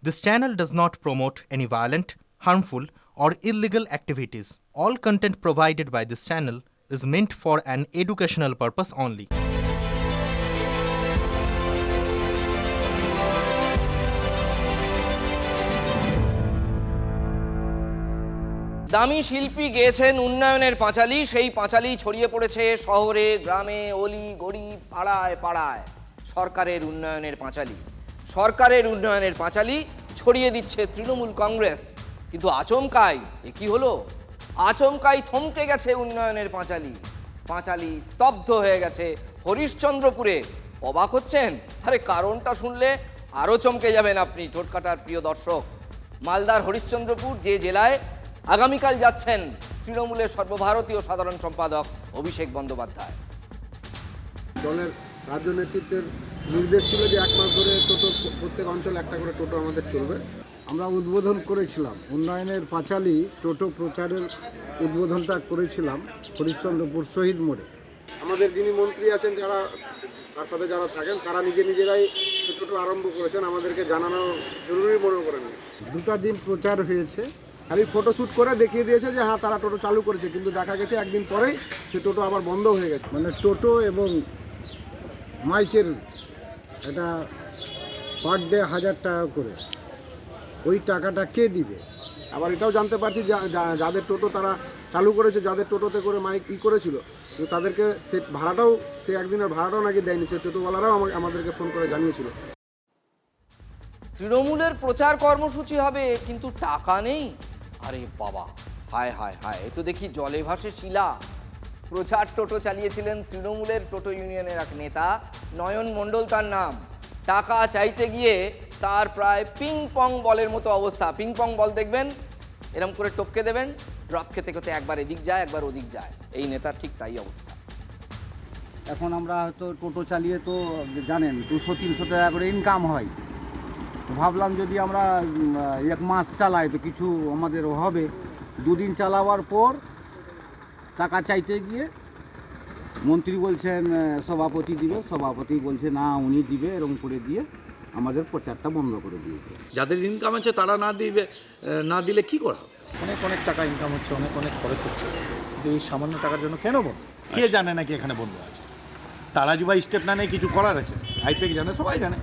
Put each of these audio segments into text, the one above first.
This channel does not promote any violent, harmful, or illegal activities. All content provided by this channel is meant for an educational purpose only. দামি শিল্পী গেয়েছেন উন্নয়নের পাঁচালী, সেই পাঁচালী ছড়িয়ে পড়েছে শহরে, গ্রামে, অলি গরিব, পাড়ায় পাড়ায়। সরকারের উন্নয়নের পাঁচালী, সরকারের উন্নয়নের পাঁচালী ছড়িয়ে দিচ্ছে তৃণমূল কংগ্রেস। কিন্তু আচমকাই এ কি হলো? আচমকাই থমকে গেছে উন্নয়নের পাঁচালী। পাঁচালী স্তব্ধ হয়ে গেছে হরিশ্চন্দ্রপুরে। অবাক হচ্ছেন? আরে কারণটা শুনলে আরও চমকে যাবেন আপনি ঠোঁটকাটার প্রিয় দর্শক। মালদার হরিশ্চন্দ্রপুর যে জেলায় আগামীকাল যাচ্ছেন তৃণমূলের সর্বভারতীয় সাধারণ সম্পাদক অভিষেক বন্দ্যোপাধ্যায়। দলের রাজ্য নেতৃত্বের নির্দেশ ছিল যে এক মাস ধরে টোটো, প্রত্যেক অঞ্চলে একটা করে টোটো আমাদের চলবে। আমরা উদ্বোধন করেছিলাম উন্নয়নের পাঁচালী টোটো প্রচারের উদ্বোধনটা করেছিলাম হরিশ্চন্দ্রপুর শহীদ মোড়ে। আমাদের যিনি মন্ত্রী আছেন, যারা তার সাথে যারা থাকেন, তারা নিজেরাই টোটো আরম্ভ করেছেন, আমাদেরকে জানানো জরুরি মনে করেন। 2টা দিন প্রচার হয়েছে, খালি ফটোশ্যুট করে দেখিয়ে দিয়েছে যে হ্যাঁ তারা টোটো চালু করেছে, কিন্তু দেখা গেছে একদিন পরেই সে টোটো আবার বন্ধ হয়ে গেছে। মানে টোটো এবং মাইকের এটা পার ডে 1000 টাকা করে, ওই টাকাটা কে দিবে? আবার এটাও জানতে পারছি যাদের টোটো তারা চালু করেছে, যাদের টোটোতে করে মাইক করেছিল, কিন্তু তাদেরকে সে ভাড়াটাও, সে একদিনের ভাড়াটাও নাকি দেয়নি। সে টোটোওয়ালারাও আমাদেরকে ফোন করে জানিয়েছিল। তৃণমূলের প্রচার কর্মসূচি হবে কিন্তু টাকা নেই। আরে বাবা, হায় হায় হায়, এ তো দেখি জলে ভাসে শিলা। প্রচার টোটো চালিয়েছিলেন তৃণমূলের টোটো ইউনিয়নের এক নেতা, নয়ন মণ্ডল তার নাম। টাকা চাইতে গিয়ে তার প্রায় পিং পং বলের মতো অবস্থা। পিং পং বল দেখবেন, এরম করে টপকে দেবেন, ড্রপ খেতে খেতে একবার এদিক যায় একবার ওদিক যায়। এই নেতার ঠিক তাই অবস্থা। এখন আমরা হয়তো টোটো চালিয়ে তো জানেন 200-300 টাকা করে ইনকাম হয়। ভাবলাম যদি আমরা 1 মাস চালাই তো কিছু আমাদের হবে। 2 দিন চালাবার পর টাকা চাইতে গিয়ে মন্ত্রী বলছেন সভাপতি দিবে, সভাপতি বলছে না উনি দিবে, এরকম করে দিয়ে আমাদের প্রচারটা বন্ধ করে দিয়েছে। যাদের ইনকাম আছে তারা না দিলে কি করা হবে? অনেক টাকা ইনকাম হচ্ছে, অনেক খরচ হচ্ছে, কিন্তু এই সামান্য টাকার জন্য কেন বন্ধ? কে জানে নাকি এখানে বন্ধ আছে? তারা যদি স্টেপ না নেয় কিছু করার আছে, আইপেক জানে, সবাই জানে।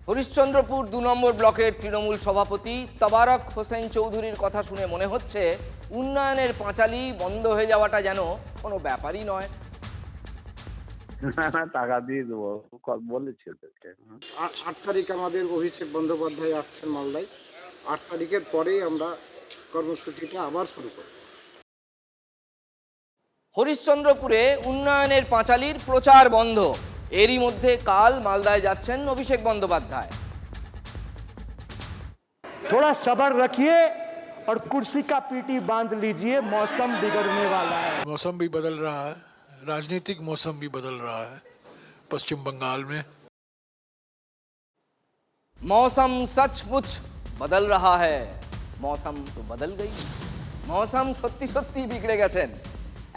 হরিশ্চন্দ্রপুর 2 নম্বর ব্লকের তৃণমূল সভাপতি তবারক হোসেন চৌধুরীর কথা শুনে মনে হচ্ছে উন্নয়নের পাঁচালী বন্ধ হয়ে যাওয়াটা যেন কোনো ব্যাপারই নয়। টাকা দিয়ে দেবো বলেছে। 8 তারিখ আমাদের অভিষেক বন্দ্যোপাধ্যায় আসছেন মালদায়। 8 তারিখের পরেই আমরা কর্মসূচিটা আবার শুরু করব। হরিশ্চন্দ্রপুরে উন্নয়নের পাঁচালীর প্রচার বন্ধ। এরই মধ্যে কাল মালদায় যাচ্ছেন অভিষেক বন্দ্যোপাধ্যায়। थोड़ा सब्र रखिए और कुर्सी का पीटी बांध लीजिए, मौसम बिगड़ने वाला है। मौसम भी बदल रहा है, राजनीतिक मौसम भी बदल रहा है पश्चिम बंगाल में। मौसम सचमुच बदल रहा है। मौसम तो बदल गई। मौसम সত্যি সত্যি বিগড়ে গেছেন।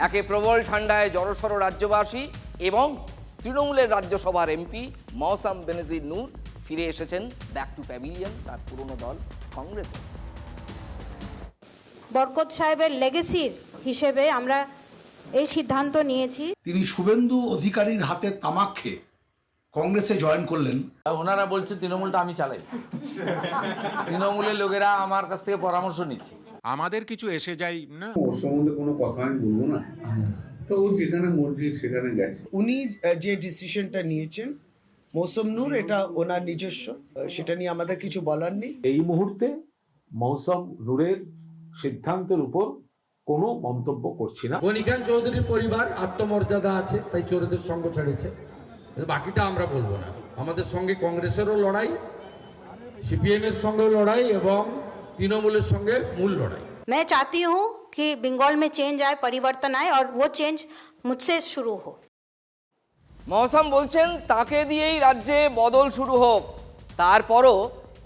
একে প্রবল ঠান্ডায় জড়সড় রাজ্যবাসী এবং তৃণমূলের রাজ্যসভার এমপি মৌসম বেনজির নূর ফিরে এসেছেন ব্যাক টু প্যাভিলিয়ন, তার পুরনো দল কংগ্রেসে। বরকত সাহেবের লেগেসির হিসেবে আমরা এই সিদ্ধান্ত নিয়েছি। তিনি শুভেন্দু অধিকারীর হাতে তামাক খেয়ে কংগ্রেসে জয়েন করলেন। ওনারা বলছেন তৃণমূলটা আমি চালাই, তৃণমূলের লোকেরা আমার কাছ থেকে পরামর্শ নিচ্ছে। আমাদের কিছু এসে যাই না, ওর সম্বন্ধে কোনো কথা আমি বলবো না, তো ও যেখানে মর্জি সেখানে গেছে। উনি যে ডিসিশনটা নিয়েছেন মৌসম নূর, এটা ওনার নিজস্ব, সেটা নিয়ে আমাদের কিছু বলার নেই। এই মুহূর্তে মৌসম নূরের সিদ্ধান্তের উপর কোনো মন্তব্য করছি না। গণিকান চৌধুরীর পরিবার আত্মমর্যাদা আছে, তাই চোরদের সঙ্গ ছেড়েছে, বাকিটা আমরা বলবো না। আমাদের সঙ্গে কংগ্রেসেরও লড়াই, সিপিএম এর সঙ্গেও লড়াই এবং তৃণমূলের সঙ্গে মূল লড়াই। मैं चाहती हूँ कि बंगाल में चेंज आए, परिवर्तन आए और वो चेंज मुझसे शुरू हो। মৌসম বলছেন তাকে দিয়েই রাজ্যে বদল শুরু হোক। তারপরও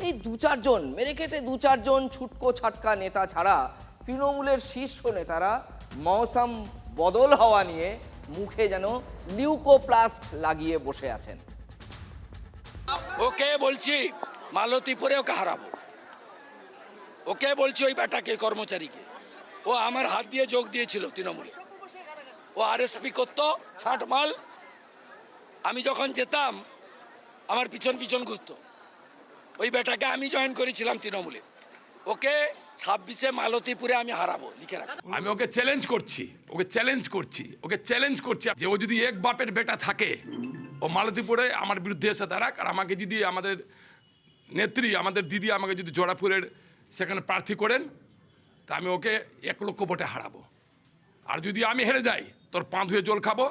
এই 2-4 জন মেরে কেটে 2-4 জন ছুটকো ছাটকা নেতা ছাড়া তৃণমূলের শীর্ষ নেতারা মৌসম বদল হওয়া নিয়ে মুখে যেন লিউকোপ্লাস্ট লাগিয়ে বসে আছেন। ওকে বলছি মালতীপুরে ওকে হারাবো। ওকে বলছি, ওই বেটাকে, কর্মচারীকে, ও আমার হাত দিয়ে যোগ দিয়েছিল তৃণমূলে। ও আরএসপি করতো, ছাট মাল। আমি যখন যেতাম আমার পিছন পিছন ঘুরতো। ওই বেটাকে আমি জয়েন করেছিলাম তৃণমূলে। ওকে 26-এ মালতীপুরে আমি হারাবো, লিখে রাখ। আমি ওকে চ্যালেঞ্জ করছি যে ও যদি এক বাপের বেটা থাকে, ও মালতীপুরে আমার বিরুদ্ধে এসে দাঁড়াক। আর আমাকে যদি আমাদের নেত্রী, আমাদের দিদি আমাকে যদি জোড়াফুলের সেখানে প্রার্থী করেন, তা আমি ওকে 1 লক্ষ ভোটে হারাবো। আর যদি আমি হেরে যাই, তোর পা ধুয়ে জল খাবো।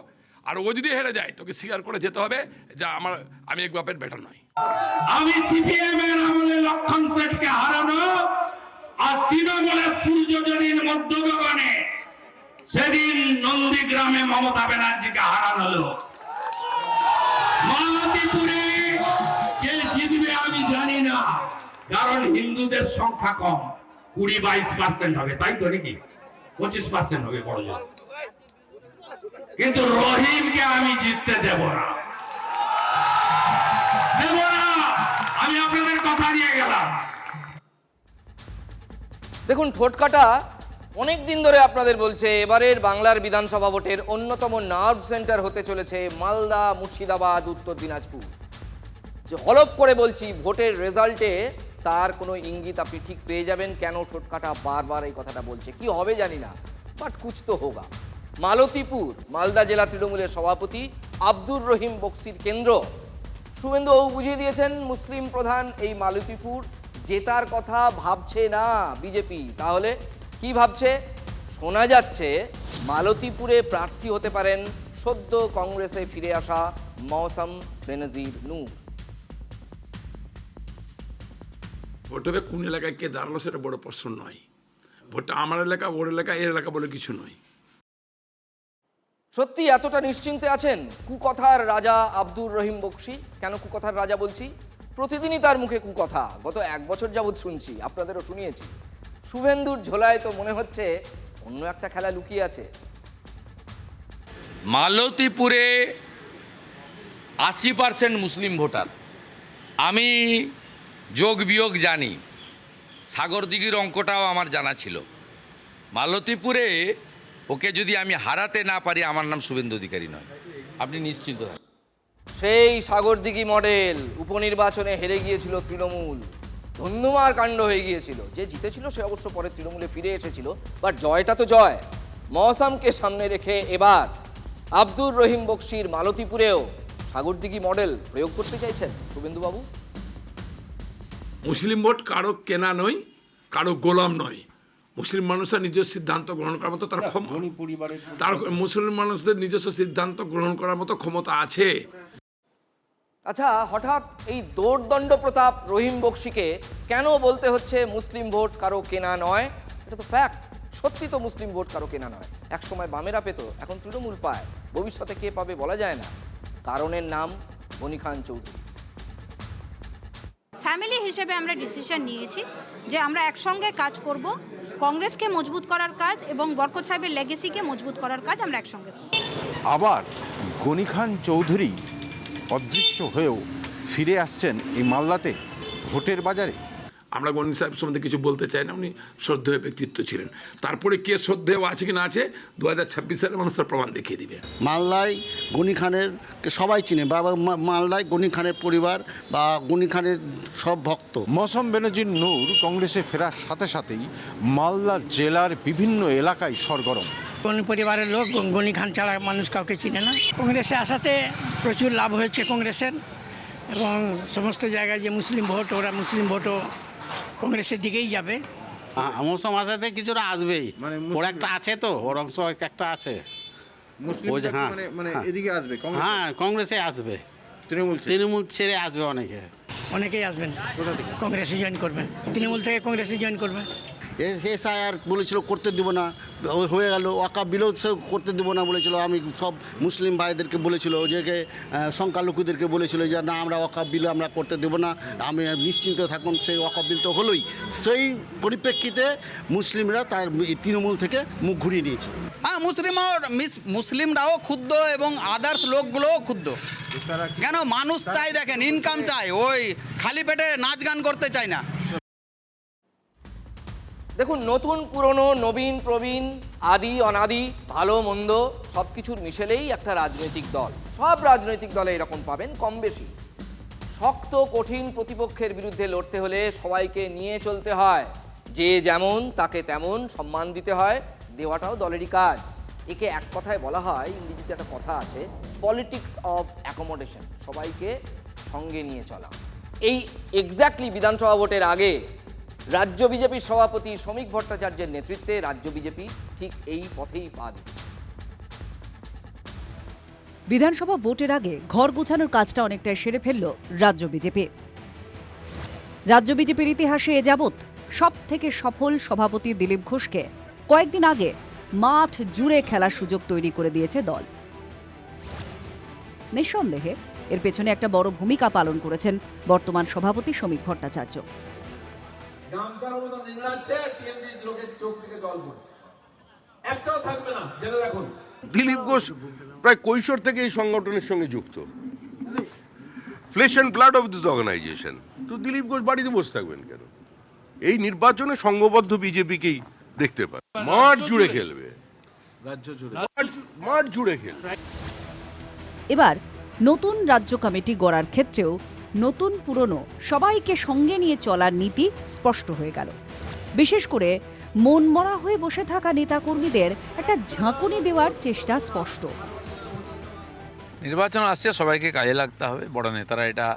আর ও যদি হেরে যায়, তোকে স্বীকার করে যেতে হবে যে আমি এক বাপের বেটা নই। আমি সিপিএম এর আমলে লক্ষণ সেটকে হারানো, আর তৃণমূলের সূর্যজনীর মধ্যগগনে সেদিন নন্দীগ্রামে মমতা ব্যানার্জিকে হারানো হলো। মালতীপুরে কে জিতবে আমি জানি না, কারণ হিন্দুদের সংখ্যা কম, 20-22% হবে, তাই তো নাকি 25% হবে বড় জোর। কিন্তু রহিমকে আমি জিততে দেব না। আমি আপনাদের কথা দিয়ে গেলাম। দেখুন, ঠোঁটকাটা অনেক দিন ধরে আপনাদের বলছে এবারের বাংলার বিধানসভা ভোটের অন্যতম নার্ভ সেন্টার হতে চলেছে মালদা, মুর্শিদাবাদ, উত্তর দিনাজপুর। যে হলফ করে বলছি, ভোটের রেজাল্টে তার কোনো ইঙ্গিত আপনি ঠিক পেয়ে যাবেন। কেন ঠোঁটকাটা বারবার এই কথাটা বলছে, কি হবে জানি না, বাট কুছ তো হোগা। মালতীপুর মালদা জেলা তৃণমূলের সভাপতি আব্দুর রহিম বক্সির কেন্দ্র। শুভেন্দুবাবু বুঝিয়ে দিয়েছেন, মুসলিম প্রধান এই মালতীপুর জেতার কথা ভাবছে না বিজেপি। তাহলে কি ভাবছে? শোনা যাচ্ছে মালতীপুরে প্রার্থী হতে পারেন সদ্য কংগ্রেসে ফিরে আসা মৌসম বেনজির নূর। ভোট হবে কোন এলাকায় কে দাঁড়ালো সেটা বড় প্রশ্ন নয়। ভোটটা আমার এলাকা, ওর এলাকা, এর এলাকা বলে কিছু নয়। সত্যি এতটা নিশ্চিন্তে আছেন কুকথার রাজা আব্দুর রহিম বক্সি? কেন কুকথার রাজা বলছি? প্রতিদিনই তার মুখে কুকথা, গত 1 বছর যাবৎ শুনছি, আপনাদেরও শুনিয়েছি। শুভেন্দুর ঝোলায় তো মনে হচ্ছে অন্য একটা খেলা লুকিয়ে আছে। মালতীপুরে 80% মুসলিম ভোটার। আমি যোগ বিয়োগ জানি, সাগরদিঘির অঙ্কটাও আমার জানা ছিল। মালতীপুরে ওকে যদি আমি হারাতে না পারি, আমার নাম শুভেন্দু অধিকারী নয়, আপনি নিশ্চিন্ত। সেই সাগরদিঘি মডেল উপনির্বাচনে হেরে গিয়েছিল তৃণমূল, ধন্যমার কাণ্ড হয়ে গিয়েছিল। যে জিতেছিল সে অবশ্য পরে তৃণমূলে ফিরে এসেছিল, বাট জয়টা তো জয়। মৌসামকে সামনে রেখে এবার আব্দুর রহিম বক্সির মালতীপুরেও সাগরদিঘি মডেল প্রয়োগ করতে চাইছেন শুভেন্দুবাবু। মুসলিম ভোট কারো কেনা নয়, কারো গোলাম নয়। মুসলিম মানুষের নিজস্ব সিদ্ধান্ত গ্রহণ করার মতো তার মুসলিম মানুষদের নিজস্ব সিদ্ধান্ত গ্রহণ করার মতো ক্ষমতা আছে। আচ্ছা, হঠাৎ এই দৌর্দণ্ড প্রতাপ রহিম বক্সিকে কেন বলতে হচ্ছে মুসলিম ভোট কারো কেনা নয়? এটা তো ফ্যাক্ট, সত্যি তো মুসলিম ভোট কারো কেনা নয়। একসময় বামেরা পেত, এখন তৃণমূল পায়, ভবিষ্যতে কে পাবে বলা যায় না। কারণের নাম গনি খান চৌধুরী। ফ্যামিলি হিসেবে আমরা ডিসিশন নিয়েছি যে আমরা একসঙ্গে কাজ করব, কংগ্রেসকে মজবুত করার কাজ এবং বরকত সাহেবের লেগেসিকে মজবুত করার কাজ আমরা একসঙ্গে করব। আবার গনি খান চৌধুরী অদৃশ্য হয়েও ফিরে আসছেন এই মালদাতে ভোটের বাজারে। আমরা গনি সাহেব সম্বন্ধে কিছু বলতে চাই না, উনি শ্রদ্ধেয় ব্যক্তিত্ব ছিলেন। তারপরে কে শ্রদ্ধেয় আছে কি না আছে 2026 সালে মানুষ তার প্রমাণ দেখিয়ে দিবে। মালদায় গনি খানের সবাই চিনে, বা মালদায় গনি খানের পরিবার বা গনি খানের সব ভক্ত। মৌসম বেনজির নূর কংগ্রেসে ফেরার সাথে সাথেই মালদা জেলার বিভিন্ন এলাকায় সরগরম। গনি পরিবারের লোক, গনি খান ছাড়া মানুষ কাউকে চিনে না। কংগ্রেসে আসাতে প্রচুর লাভ হয়েছে কংগ্রেসের, এবং সমস্ত জায়গায় যে মুসলিম ভোট, ওরা মুসলিম ভোটও কংগ্রেসের দিকেই যাবে। মৌসুম আসাতে কিছুটা আসবেই, ওর একটা আছে তো, ওর অংশ একটা আছে। এদিকে আসবে, হ্যাঁ, কংগ্রেসে আসবে, তৃণমূল ছেড়ে আসবে অনেকেই আসবেন, কংগ্রেসে জয়েন করবে, তৃণমূল থেকে কংগ্রেসে জয়েন করবে। SIR বলেছিল করতে দেবো না, হয়ে গেল। ওয়াকাফ বিলও সে করতে দেবো না বলেছিল। আমি সব মুসলিম ভাইদেরকে বলেছিল, যে সংখ্যালঘুদেরকে বলেছিল যে না, আমরা ওয়াকাফ বিল আমরা করতে দেবো না, আমি নিশ্চিন্ত থাকুন। সেই ওয়াকাফ বিল তো হলোই। সেই পরিপ্রেক্ষিতে মুসলিমরা তার তৃণমূল থেকে মুখ ঘুরিয়ে নিয়েছে। হ্যাঁ, মুসলিমরাও ক্ষুব্ধ এবং আদার্স লোকগুলোও ক্ষুব্ধ। কেন মানুষ চাই, দেখেন ইনকাম চাই, ওই খালি পেটে নাচ গান করতে চায় না। দেখুন, নতুন পুরনো, নবীন প্রবীণ, আদি অনাদি, ভালো মন্দ সব কিছুর মিশেলেই একটা রাজনৈতিক দল। সব রাজনৈতিক দলে এরকম পাবেন কম বেশি। শক্ত কঠিন প্রতিপক্ষের বিরুদ্ধে লড়তে হলে সবাইকে নিয়ে চলতে হয়। যে যেমন তাকে তেমন সম্মান দিতে হয়, দেওয়াটাও দলেরই কাজ। একে এক কথায় বলা হয়, ইংরেজিতে একটা কথা আছে, পলিটিক্স অফ অ্যাকোমোডেশন, সবাইকে সঙ্গে নিয়ে চলা। এই এক্স্যাক্টলি বিধানসভা ভোটের আগে রাজ্য বিজেপির সভাপতি শ্রমিক ভট্টাচার্যের নেতৃত্বে রাজ্য বিজেপি ঠিক এই পথেই পা দিচ্ছে। বিধানসভা ভোটের আগে ঘর গোছানোর কাজটা অনেকটাই সেরে ফেলল রাজ্য বিজেপি। রাজ্য বিজেপির ইতিহাসে এ যাবৎ সব থেকে সফল সভাপতি দিলীপ ঘোষকে কয়েকদিন আগে মাঠ জুড়ে খেলার সুযোগ তৈরি করে দিয়েছে দল। নিঃসন্দেহে এর পেছনে একটা বড় ভূমিকা পালন করেছেন বর্তমান সভাপতি শ্রমিক ভট্টাচার্য। দিলীপ ঘোষ প্রায় কৈশোর থেকে এই সংগঠনের সঙ্গে যুক্ত, flesh and blood of this organization. তো দিলীপ ঘোষ বাড়িতে বসে থাকবেন কেন? এই নির্বাচনে সংঘবদ্ধ বিজেপিকেই দেখতে পাবে, মাঠ জুড়ে খেলবে, মাঠ জুড়ে খেলবে। এবার নতুন রাজ্য কমিটি গড়ার ক্ষেত্রেও নতুন পুরনো সবাইকে সঙ্গে নিয়ে চলার নীতি স্পষ্ট হয়ে গেল। বিশেষ করে মনমরা হয়ে বসে থাকা নেতাকর্মীদের একটা ঝাঁকুনি দেওয়ার চেষ্টা স্পষ্ট। নির্বাচন আসছে, সবাইকে কাজে লাগতে হবে। বড় নেতারা এটা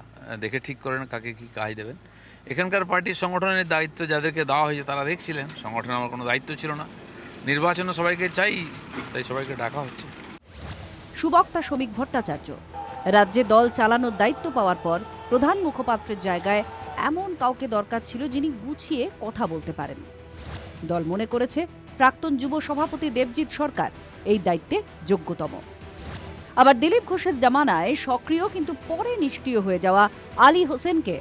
দেখে ঠিক করেন কাকে কি কাজ দেবেন। এখানকার পার্টির সংগঠনের দায়িত্ব যাদেরকে দেওয়া হয়েছে তারা দেখছিলেন, সংগঠনের আমার কোনো দায়িত্ব ছিল না। নির্বাচনে সবাইকে চাই, তাই সবাইকে ডাকা হচ্ছে। সুবক্তা শ্রমিক ভট্টাচার্য রাজ্যে দল চালানোর দায়িত্ব পাওয়ার পর প্রধান মুখপাত্রের জায়গায় এমন কাউকে দরকার ছিল যিনি গুছিয়ে কথা বলতে পারেন। দল মনে করেছে প্রাক্তন যুব সভাপতি দেবজিৎ সরকার এই দায়িত্বে যোগ্যতম। আবার দিলীপ ঘোষের জামানায় সক্রিয় কিন্তু পরে নিষ্ক্রিয় হয়ে যাওয়া আলী হোসেনকে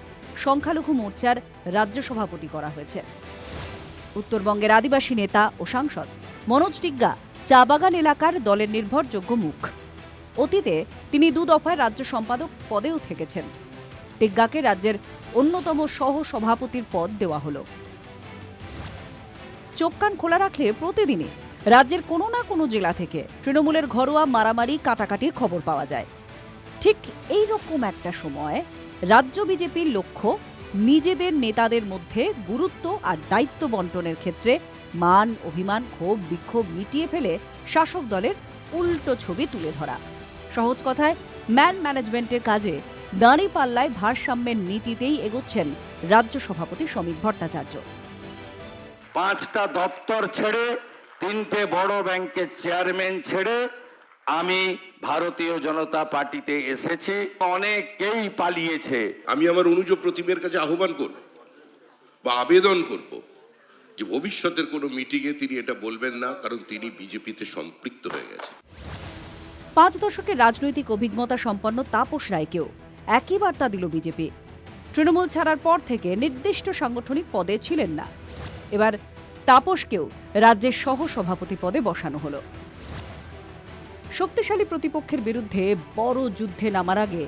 সংখ্যালঘু মোর্চার রাজ্য সভাপতি করা হয়েছে। উত্তরবঙ্গের আদিবাসী নেতা ও সাংসদ মনোজ টিগ্গা চা বাগান এলাকার দলের নির্ভরযোগ্য মুখ। অতীতে তিনি 2 দফায় রাজ্য সম্পাদক পদেও থেকেছেন। টিগ্গাকে রাজ্যের অন্যতম সহ সভাপতির পদ দেওয়া হলো। চোখ কান খোলা রাখলে প্রতিদিনই রাজ্যের কোনো না কোনো জেলা থেকে তৃণমূলের ঘরোয়া মারামারি কাটাকাটির খবর পাওয়া যায়। ঠিক এই রকম একটা সময় রাজ্য বিজেপির লক্ষ্য নিজেদের নেতাদের মধ্যে গুরুত্ব আর দায়িত্ব বন্টনের ক্ষেত্রে মান অভিমান ক্ষোভ বিক্ষোভ মিটিয়ে ফেলে শাসক দলের উল্টো ছবি তুলে ধরা। সহজ কথায় ম্যান ম্যানেজমেন্টের কাজে দাঁড়িপাল্লায় ভারসাম্যের নীতিতেই এগোচ্ছেন রাজ্য সভাপতি শ্রমিক ভট্টাচার্য। 5টা দপ্তর ছেড়ে 3টে বড় ব্যাংকের চেয়ারম্যান ছেড়ে আমি ভারতীয় জনতা পার্টিতে এসেছি। অনেকেই পালিয়েছে। আমি আমার অনুজ প্রতিমের কাছে আহ্বান করব বা আবেদন করব যে ভবিষ্যতের কোনো মিটিংয়ে তিনি এটা বলবেন না, কারণ তিনি বিজেপিতে সম্পৃক্ত হয়ে গেছেন। 5 দশকের রাজনৈতিক অভিজ্ঞতা সম্পন্ন তাপস রায়কেও একই বার্তা দিল বিজেপি। তৃণমূল ছাড়ার পর থেকে নির্দিষ্ট সাংগঠনিক পদে ছিলেন না। এবার তাপসকেও রাজ্যের সহ সভাপতি পদে বসানো হলো। শক্তিশালী প্রতিপক্ষের বিরুদ্ধে বড় যুদ্ধে নামার আগে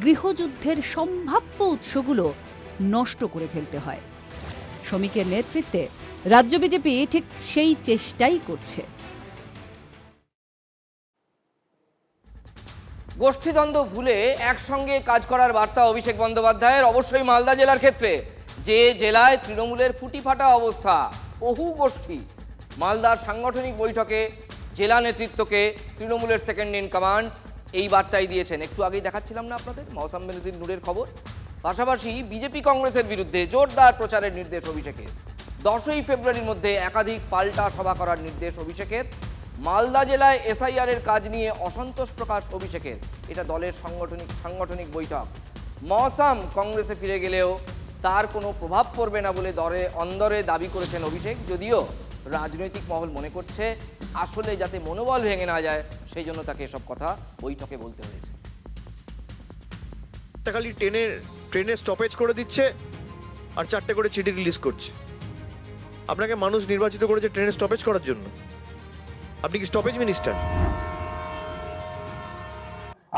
গৃহযুদ্ধের সম্ভাব্য উৎসগুলো নষ্ট করে ফেলতে হয়। শ্রমিকের নেতৃত্বে রাজ্য বিজেপি ঠিক সেই চেষ্টাই করছে। গোষ্ঠীদ্বন্দ্ব ভুলে একসঙ্গে কাজ করার বার্তা অভিষেক বন্দ্যোপাধ্যায়ের, অবশ্যই মালদা জেলার ক্ষেত্রে, যে জেলায় তৃণমূলের ফুটিফাটা অবস্থা, বহু গোষ্ঠী। মালদার সাংগঠনিক বৈঠকে জেলা নেতৃত্বকে তৃণমূলের সেকেন্ড ইন কমান্ড এই বার্তাই দিয়েছেন। একটু আগেই দেখাচ্ছিলাম না আপনাদের মৌসাম বেনজির নূরের খবর। পাশাপাশি বিজেপি কংগ্রেসের বিরুদ্ধে জোরদার প্রচারের নির্দেশ অভিষেকের। 10ই ফেব্রুয়ারির মধ্যে একাধিক পাল্টা সভা করার নির্দেশ অভিষেকের। মালদা জেলায় SIR এর কাজ নিয়ে অসন্তোষ প্রকাশ অভিষেকের। এটা দলের সাংগঠনিক বৈঠক। মৌসাম কংগ্রেসে ফিরে গেলেও তার কোনো প্রভাব পড়বে না বলে অন্দরে দাবি করেছেন অভিষেক, যদিও রাজনৈতিক মহল মনে করছে আসলে যাতে মনোবল ভেঙে না যায় সেই জন্য তাকে এসব কথা বৈঠকে বলতে হয়েছে। খালি ট্রেনে স্টপেজ করে দিচ্ছে আর 4টে করে চিঠি রিলিজ করছে। আপনাকে মানুষ নির্বাচিত করেছে ট্রেনে স্টপেজ করার জন্য? আপনি কি স্টপেজ মিনিস্টার?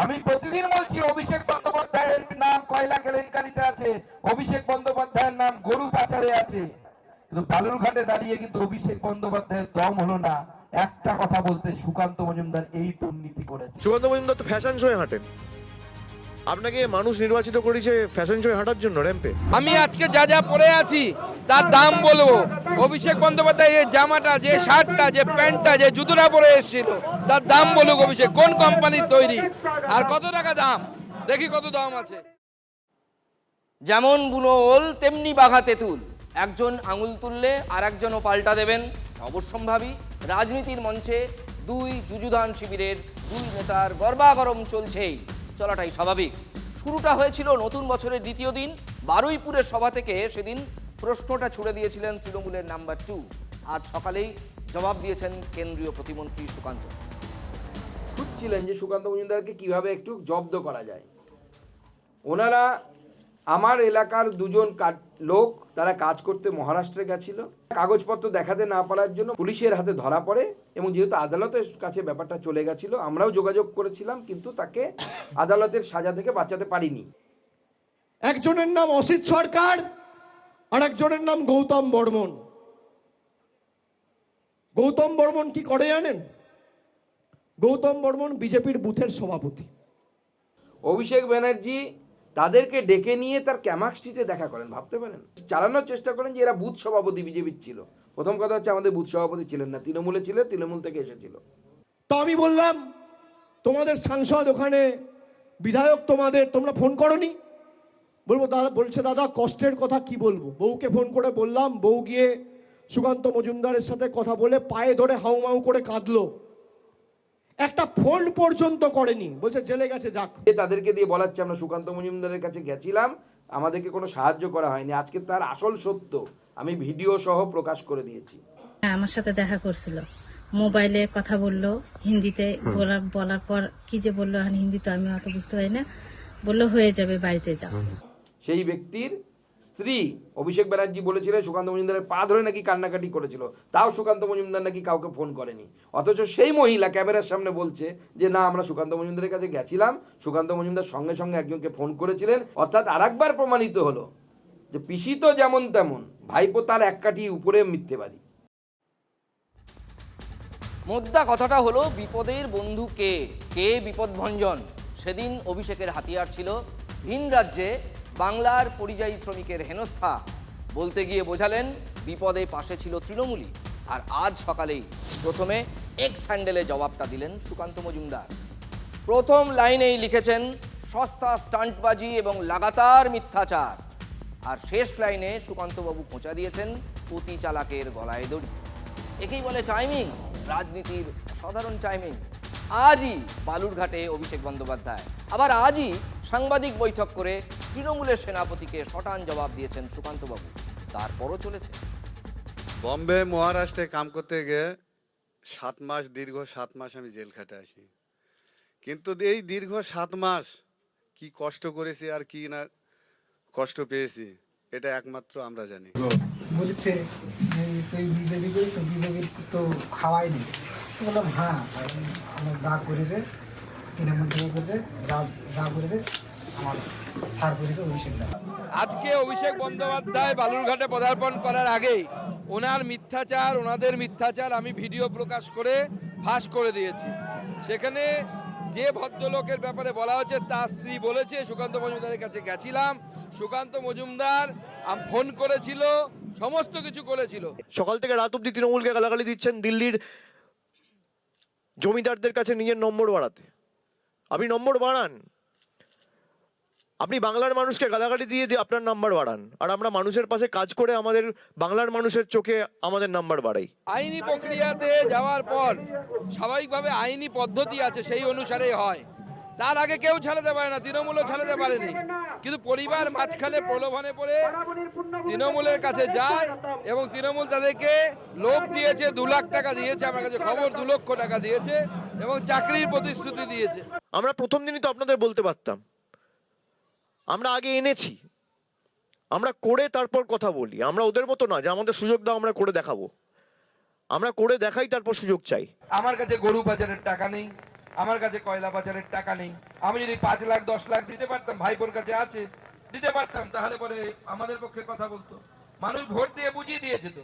আমি প্রতিদিন বলছি অভিষেক বন্দ্যোপাধ্যায়ের নাম কয়লা কেলেঙ্কারিতে আছে, অভিষেক বন্দ্যোপাধ্যায়ের নাম গরু পাচারে আছে, কিন্তু বালুরঘাটে দাঁড়িয়ে কিন্তু অভিষেক বন্দ্যোপাধ্যায়ের দম হলো না একটা কথা বলতে, সুকান্ত মজুমদার এই দুর্নীতি করেছে। সুকান্ত মজুমদার তো ফ্যাশন শোয়ে হাঁটেন, আপনাকে মানুষ নির্বাচিত করেছে ফ্যাশন শোয়ে হাঁটার জন্য র্যাম্পে? আমি আজকে যা যা পরে আছি তার দাম বলবো। অভিষেক বন্দ্যোপাধ্যায় এই জামাটা, যে শার্টটা, যে প্যান্টটা, যে জুতোটা পরে এসেছিল তার দাম বলুক অভিষেক, কোন কোম্পানির তৈরি আর কত টাকা দাম, দেখি কত দাম আছে। যেমন বুনো ওল তেমনি বাঘা তেঁতুল, একজন আঙুল তুললে আর একজনও পাল্টা দেবেন, অবশ্যম্ভাবী। রাজনীতির মঞ্চে দুই যুযুধান শিবিরের দুই নেতার গরবাগরম চলছেই, চলাটাই স্বাভাবিক। শুরুটা হয়েছিল নতুন বছরের দ্বিতীয় দিন বারুইপুরের সভা থেকে। সেদিন প্রশ্নটা ছুড়ে দিয়েছিলেন তৃণমূলের নাম্বার 2। আজ সকালেই জবাব দিয়েছেন কেন্দ্রীয় প্রতিমন্ত্রী সুকান্ত। খুঁজছিলেন যে সুকান্ত মজুমদারকে কিভাবে একটু জব্দ করা যায়। ওনারা আমার এলাকার দুজন লোক, তারা কাজ করতে মহারাষ্ট্রে গেছিল, কাগজপত্র দেখাতে না পারার জন্য পুলিশের হাতে ধরা পড়ে, এবং যেহেতু আদালতের কাছে ব্যাপারটা চলে গেছিল, আমরাও যোগাযোগ করেছিলাম, কিন্তু তাকে আদালতের সাজা থেকে বাঁচাতে পারিনি। একজনের নাম অসিত সরকার আর একজনের নাম গৌতম বর্মন। গৌতম বর্মন কি করে জানেন? গৌতম বর্মন বিজেপির বুথের সভাপতি। অভিষেক ব্যানার্জি তাদেরকে ডেকে নিয়ে তার ক্যামাক স্ট্রিটে দেখা করেন, ভাবতে পারেন, চালানোর চেষ্টা করেন যে এরা বুথ সভাপতি বিজেপির ছিল। প্রথম কথা হচ্ছে আমাদের বুথ সভাপতি ছিলেন না, তৃণমূলে ছিল, তৃণমূল থেকে এসেছিল। তো আমি বললাম তোমাদের সাংসদ ওখানে, বিধায়ক তোমরা ফোন করনি? বলছে দাদা কষ্টের কথা কি বলবো। বউকে ফোন করে বললাম, বউ গিয়ে সুকান্ত মজুমদারের সাথে কথা বলে পায়ে ধরে হাউমাউ করে কাঁদলো, একটা ফোন পর্যন্ত করেনি, বলছে জেলে গেছে যাক। তাদেরকে দিয়ে বলাচ্ছে আমরা সুকান্ত মজুমদারের কাছে গেছিলাম, আমাদেরকে কোনো সাহায্য করা হয়নি। আজকে তার আসল সত্য আমি ভিডিও সহ প্রকাশ করে দিয়েছি। আমার সাথে দেখা করছিল, মোবাইলে কথা বললো হিন্দিতে, বলার পর কি যে বললো হিন্দি তো আমি অত বুঝতে পারি না, বললো হয়ে যাবে বাড়িতে যাও। সেই ব্যক্তির স্ত্রী অভিষেক ব্যানার্জি বলেছিলেন সুকান্ত মজুমদারের পা ধরে নাকি কান্নাকাটি করেছিল, তাও সুকান্ত মজুমদার নাকি কাউকে ফোন করেনি। অথচ সেই মহিলা ক্যামেরার সামনে বলছে যে না আমরা সুকান্ত মজুমদারের কাছে গেছিলাম, সুকান্ত মজুমদার সঙ্গে সঙ্গে একজনকে ফোন করেছিলেন। অর্থাৎ আরেকবার প্রমাণিত হলো যে পিসি তো যেমন তেমন, ভাইপো তার এক কাঠি উপরে মিথ্যেবাদী। মোদ্দা কথাটা হলো বিপদের বন্ধু কে, কে বিপদভঞ্জন। সেদিন অভিষেকের হাতিয়ার ছিল ভিন রাজ্যে বাংলার পরিযায়ী শ্রমিকের হেনস্থা, বলতে গিয়ে বোঝালেন বিপদে পাশে ছিল তৃণমূলই। আর আজ সকালেই প্রথমে এক্স হ্যান্ডেলে জবাবটা দিলেন সুকান্ত মজুমদার। প্রথম লাইনেই লিখেছেন সস্তা স্টান্টবাজি এবং লাগাতার মিথ্যাচার, আর শেষ লাইনে সুকান্তবাবু খোঁচা দিয়েছেন অতি চালাকের গলায় দড়ি। একেই বলে টাইমিং, রাজনীতির সাধারণ টাইমিং। আজই বালুরঘাটে অভিষেক বন্দ্যোপাধ্যায়, আবার আজই সাংবাদিক বৈঠক করে তৃণমূলের সেনাপতিকে শটান জবাব দিয়েছেন সুকান্তবাবু। তারপরও চলেছে। বম্বে মহারাষ্ট্রে কাম করতে গিয়ে 7 মাস, দীর্ঘ 7 মাস আমি জেল খাটে আসি, কিন্তু এই দীর্ঘ 7 মাস কি কষ্ট করেছি আর কি না কষ্ট পেয়েছি এটা একমাত্র আমরা জানি। বলছে তুই বিজেপি করি, তো বিজেপির তো খাওয়াইনি। বললাম হ্যাঁ, আমার যা করেছে তৃণমূল থেকে করেছে, যা করেছে আমার সার করেছে অভিষেক। আজকে অভিষেক বন্দ্যোপাধ্যায় বালুরঘাটে পদার্পণ করার আগেই ওনাদের মিথ্যাচার আমি ভিডিও প্রকাশ করে ফাঁস করে দিয়েছি। সেখানে যে ভদ্রলোকের ব্যাপারে বলা হচ্ছে তার স্ত্রী বলেছে সুকান্ত মজুমদারের কাছে গেছিলাম, সুকান্ত মজুমদার ফোন করেছিল, সমস্ত কিছু করেছিল। সকাল থেকে রাত অব্দি তৃণমূলকে গালাগালি দিচ্ছেন দিল্লির জমিদারদের কাছে নিজের নম্বর বাড়াতে। আপনি নম্বর বাড়ান, আপনি বাংলার মানুষকে গালাগালি দিয়ে আপনার নাম্বার বাড়ান, আর আমরা মানুষের পাশে কাজ করে আমাদের বাংলার মানুষের চোখে আমাদের নাম্বার বাড়াই। আইনি প্রক্রিয়াতে যাওয়ার পর স্বাভাবিকভাবে আইনি পদ্ধতি আছে, সেই অনুসারে হয়। তার আগে কেউ ছাড়াতে পারে না, তৃণমূলও ছাড়াতে পারেনি। কিন্তু পরিবার মাঝখানে প্রলোভনে পড়ে তৃণমূলের কাছে যায় এবং তৃণমূল তাদেরকে লোভ দিয়েছে, 2 লাখ টাকা দিয়েছে, আমার কাছে খবর 2 লক্ষ টাকা দিয়েছে এবং চাকরির প্রতিশ্রুতি দিয়েছে। আমরা প্রথম দিনই তো আপনাদের বলতে পারতাম, আমরা আগে এনেছি, আমরা করে তারপর কথা বলি। আমরা ওদের মতো না যে আমাদের সুযোগ দাও আমরা করে দেখাবো, আমরা করে দেখাই তারপর সুযোগ চাই। আমার কাছে গরু পাচারের টাকা নেই, আমার কাছে কয়লা পাচারের টাকা নেই। আমি যদি 5 লাখ 10 লাখ দিতে পারতাম, ভাইপোর কাছে আছে, দিতে পারতাম, তাহলে পরে আমাদের পক্ষে কথা বলতো। মানুষ ভোট দিয়ে বুঝিয়ে দিয়েছে তো।